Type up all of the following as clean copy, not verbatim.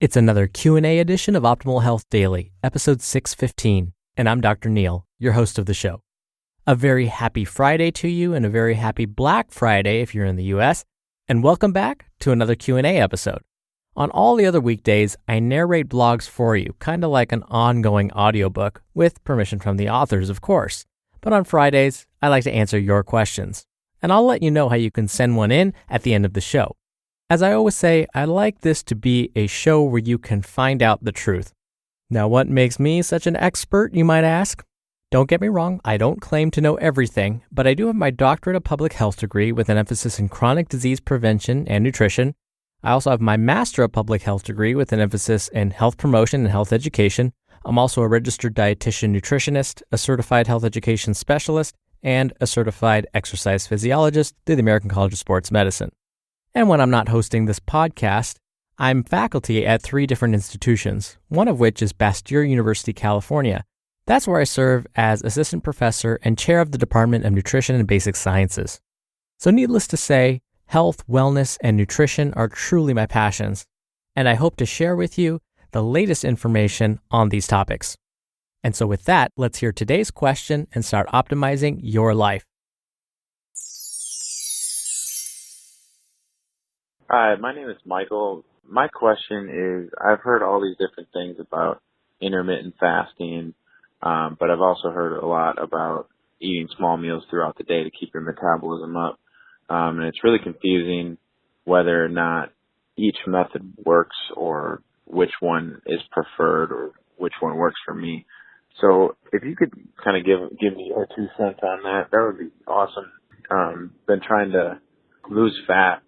It's another Q&A edition of Optimal Health Daily, episode 615, and I'm Dr. Neil, your host of the show. A very happy Friday to you and a very happy Black Friday if you're in the US, and welcome back to another Q&A episode. On all the other weekdays, I narrate blogs for you, kind of like an ongoing audiobook, with permission from the authors, of course. But on Fridays, I like to answer your questions, and I'll let you know how you can send one in at the end of the show. As I always say, I like this to be a show where you can find out the truth. Now, what makes me such an expert, you might ask? Don't get me wrong, I don't claim to know everything, but I do have my doctorate of public health degree with an emphasis in chronic disease prevention and nutrition. I also have my master of public health degree with an emphasis in health promotion and health education. I'm also a registered dietitian nutritionist, a certified health education specialist, and a certified exercise physiologist through the American College of Sports Medicine. And when I'm not hosting this podcast, I'm faculty at 3 different institutions, one of which is Bastyr University, California. That's where I serve as assistant professor and chair of the Department of Nutrition and Basic Sciences. So needless to say, health, wellness, and nutrition are truly my passions, and I hope to share with you the latest information on these topics. And so with that, let's hear today's question and start optimizing your life. Hi, my name is Michael. My question is, I've heard all these different things about intermittent fasting, but I've also heard a lot about eating small meals throughout the day to keep your metabolism up. And it's really confusing whether or not each method works or which one is preferred or which one works for me. So if you could kind of give me your 2 cents on that, that would be awesome. Been trying to lose fat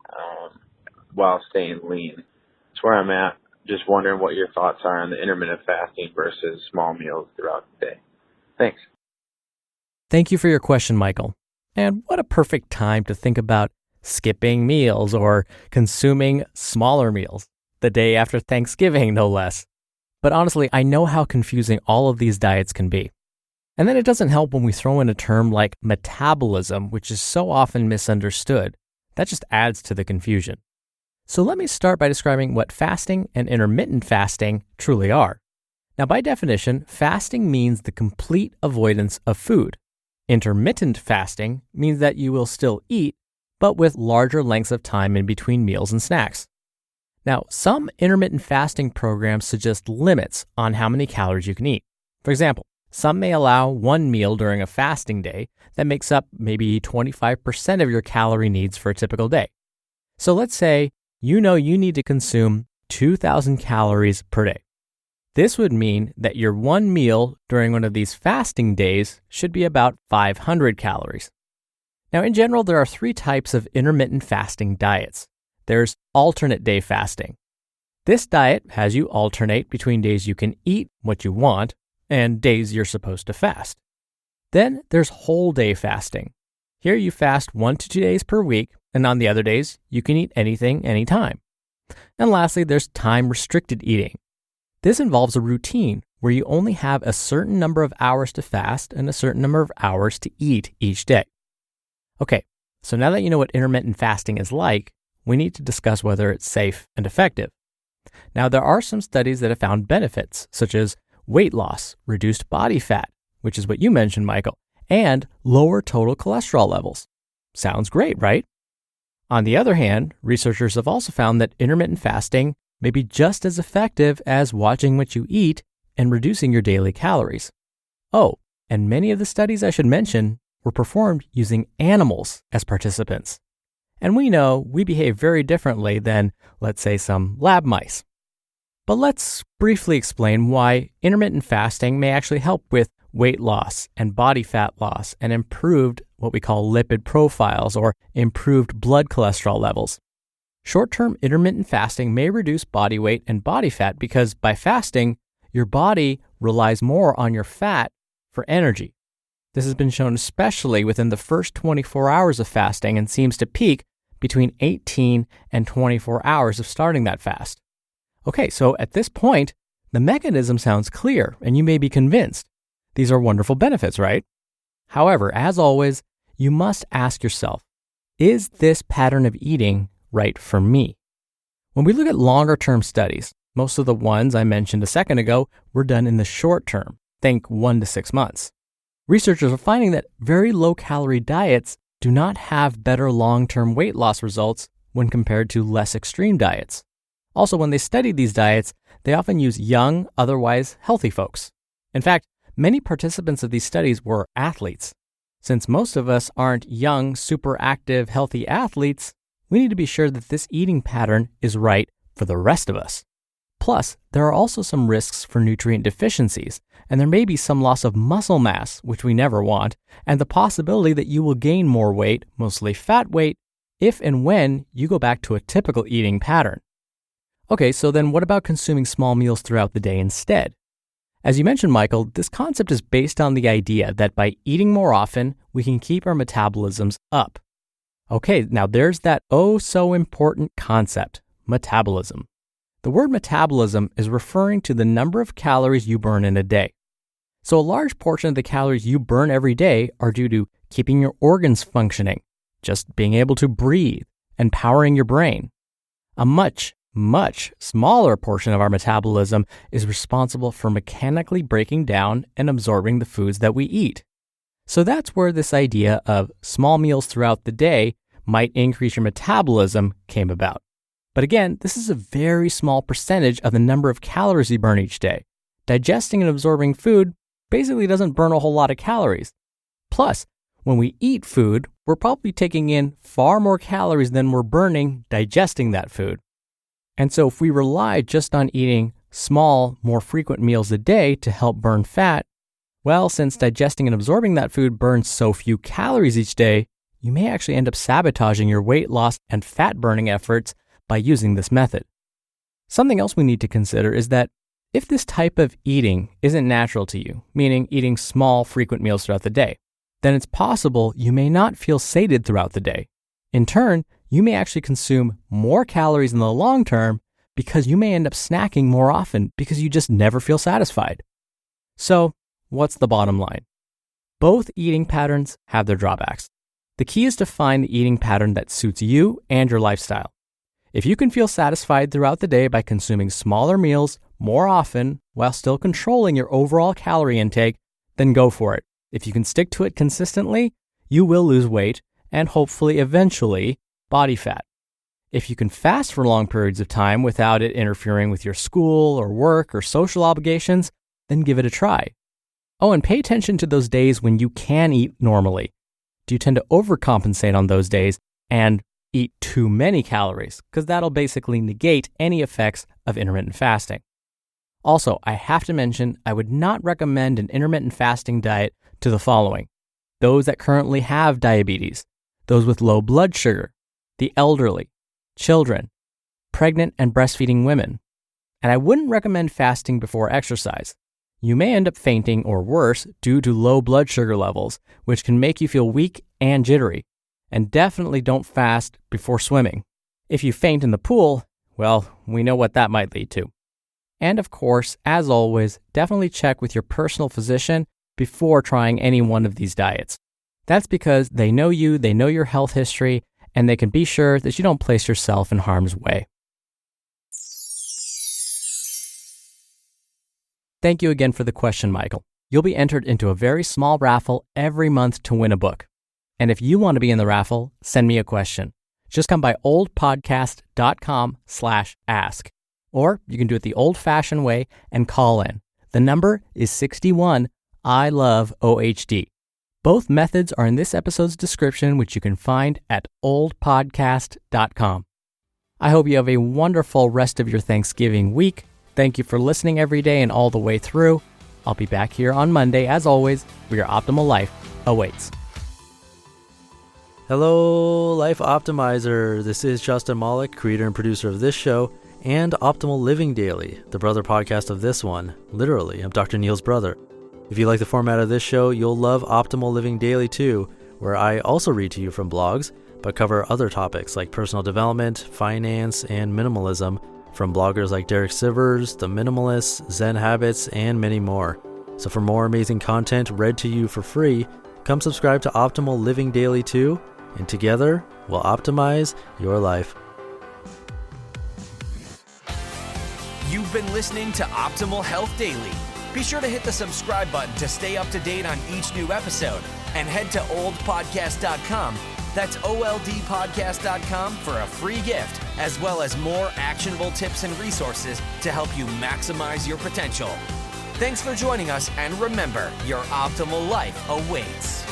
while staying lean. That's where I'm at. Just wondering what your thoughts are on the intermittent fasting versus small meals throughout the day. Thanks. Thank you for your question, Michael. And what a perfect time to think about skipping meals or consuming smaller meals, the day after Thanksgiving, no less. But honestly, I know how confusing all of these diets can be. And then it doesn't help when we throw in a term like metabolism, which is so often misunderstood. That just adds to the confusion. So let me start by describing what fasting and intermittent fasting truly are. Now, by definition, fasting means the complete avoidance of food. Intermittent fasting means that you will still eat, but with larger lengths of time in between meals and snacks. Now, some intermittent fasting programs suggest limits on how many calories you can eat. For example, some may allow one meal during a fasting day that makes up maybe 25% of your calorie needs for a typical day. So let's say you know you need to consume 2,000 calories per day. This would mean that your one meal during one of these fasting days should be about 500 calories. Now, in general, there are 3 types of intermittent fasting diets. There's alternate day fasting. This diet has you alternate between days you can eat what you want and days you're supposed to fast. Then there's whole day fasting. Here you fast 1 to 2 days per week, and on the other days, you can eat anything, anytime. And lastly, there's time-restricted eating. This involves a routine where you only have a certain number of hours to fast and a certain number of hours to eat each day. Okay, so now that you know what intermittent fasting is like, we need to discuss whether it's safe and effective. Now, there are some studies that have found benefits, such as weight loss, reduced body fat, which is what you mentioned, Michael, and lower total cholesterol levels. Sounds great, right? On the other hand, researchers have also found that intermittent fasting may be just as effective as watching what you eat and reducing your daily calories. Oh, and many of the studies I should mention were performed using animals as participants. And we know we behave very differently than, let's say, some lab mice. But let's briefly explain why intermittent fasting may actually help with weight loss and body fat loss and improved what we call lipid profiles or improved blood cholesterol levels. Short-term intermittent fasting may reduce body weight and body fat because by fasting, your body relies more on your fat for energy. This has been shown especially within the first 24 hours of fasting and seems to peak between 18 and 24 hours of starting that fast. Okay, so at this point, the mechanism sounds clear and you may be convinced. These are wonderful benefits, right? However, as always, you must ask yourself, is this pattern of eating right for me? When we look at longer-term studies, Most of the ones I mentioned a second ago were done in the short term, think 1 to 6 months. Researchers are finding that very low-calorie diets do not have better long-term weight loss results when compared to less extreme diets. Also, when they studied these diets, they often use young, otherwise healthy folks. In fact, many participants of these studies were athletes. Since most of us aren't young, super active, healthy athletes, we need to be sure that this eating pattern is right for the rest of us. Plus, there are also some risks for nutrient deficiencies, and there may be some loss of muscle mass, which we never want, and the possibility that you will gain more weight, mostly fat weight, if and when you go back to a typical eating pattern. Okay, so then what about consuming small meals throughout the day instead? As you mentioned, Michael, this concept is based on the idea that by eating more often, we can keep our metabolisms up. Okay, now there's that oh so important concept, metabolism. The word metabolism is referring to the number of calories you burn in a day. So a large portion of the calories you burn every day are due to keeping your organs functioning, just being able to breathe, and powering your brain. A much smaller portion of our metabolism is responsible for mechanically breaking down and absorbing the foods that we eat. So that's where this idea of small meals throughout the day might increase your metabolism came about. But again, this is a very small percentage of the number of calories you burn each day. Digesting and absorbing food basically doesn't burn a whole lot of calories. Plus, when we eat food, we're probably taking in far more calories than we're burning digesting that food. And so if we rely just on eating small, more frequent meals a day to help burn fat, well, since digesting and absorbing that food burns so few calories each day, you may actually end up sabotaging your weight loss and fat burning efforts by using this method. Something else we need to consider is that if this type of eating isn't natural to you, meaning eating small, frequent meals throughout the day, then it's possible you may not feel sated throughout the day. In turn, you may actually consume more calories in the long term because you may end up snacking more often because you just never feel satisfied. So, what's the bottom line? Both eating patterns have their drawbacks. The key is to find the eating pattern that suits you and your lifestyle. If you can feel satisfied throughout the day by consuming smaller meals more often while still controlling your overall calorie intake, then go for it. If you can stick to it consistently, you will lose weight and hopefully eventually body fat. If you can fast for long periods of time without it interfering with your school or work or social obligations, then give it a try. Oh, and pay attention to those days when you can eat normally. Do you tend to overcompensate on those days and eat too many calories? Because that'll basically negate any effects of intermittent fasting. Also, I have to mention, I would not recommend an intermittent fasting diet to the following: those that currently have diabetes, those with low blood sugar, the elderly, children, pregnant and breastfeeding women. And I wouldn't recommend fasting before exercise. You may end up fainting or worse due to low blood sugar levels, which can make you feel weak and jittery. And definitely don't fast before swimming. If you faint in the pool, well, we know what that might lead to. And of course, as always, definitely check with your personal physician before trying any one of these diets. That's because they know you, they know your health history, and they can be sure that you don't place yourself in harm's way. Thank you again for the question, Michael. You'll be entered into a very small raffle every month to win a book. And if you want to be in the raffle, send me a question. Just come by oldpodcast.com/ask. Or you can do it the old-fashioned way and call in. The number is 61 I love OHD. Both methods are in this episode's description, which you can find at oldpodcast.com. I hope you have a wonderful rest of your Thanksgiving week. Thank you for listening every day and all the way through. I'll be back here on Monday, as always, where your optimal life awaits. Hello, Life Optimizer. This is Justin Malik, creator and producer of this show and Optimal Living Daily, the brother podcast of this one. Literally, I'm Dr. Neil's brother. If you like the format of this show, you'll love Optimal Living Daily too, where I also read to you from blogs, but cover other topics like personal development, finance, and minimalism from bloggers like Derek Sivers, The Minimalists, Zen Habits, and many more. So for more amazing content read to you for free, come subscribe to Optimal Living Daily too, and together we'll optimize your life. You You've been listening to Optimal Health Daily. Be sure to hit the subscribe button to stay up to date on each new episode, and head to oldpodcast.com. That's oldpodcast.com for a free gift, as well as more actionable tips and resources to help you maximize your potential. Thanks for joining us, and remember, your optimal life awaits.